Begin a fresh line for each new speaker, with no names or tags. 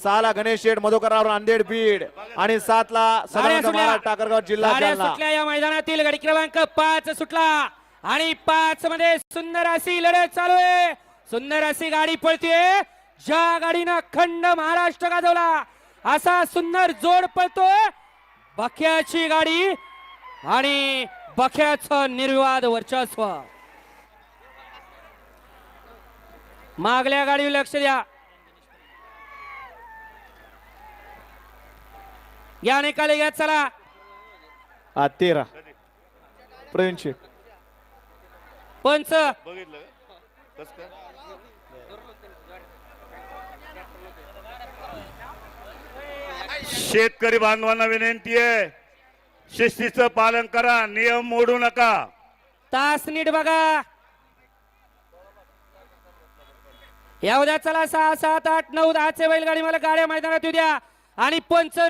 सहाला गणेश शेठ मधुकरराव नांदेड बीड आणि 7 ला सदानंद महाराज टाकरगाव जिल्हा
गाड्या
जालना.
सुटल्या या मैदानातील. गाडी क्रमांक 5 सुटला आणि 5 मध्ये सुंदर अशी लढत चालू आहे. सुंदर अशी गाडी पळतीये. ज्या गाडीनं अखंड महाराष्ट्र गाजवला असा सुंदर जोड पळतोय. बख्याची गाडी आणि बख्याचं निर्विवाद वर्चस्व. मागल्या गाडीवर लक्ष द्या. या निकाली घ्या चला.
13 प्रवीण शेठ.
पंच
शेतकरी बांधवांना विनंती आहे, शिस्तीचं पालन करा, नियम मोडू नका.
तास नीट बघा. या उद्या चला 6, 7, 8, 9, 10 चे बैलगाडी मला गाड्या मैदानात येऊ द्या आणि पंच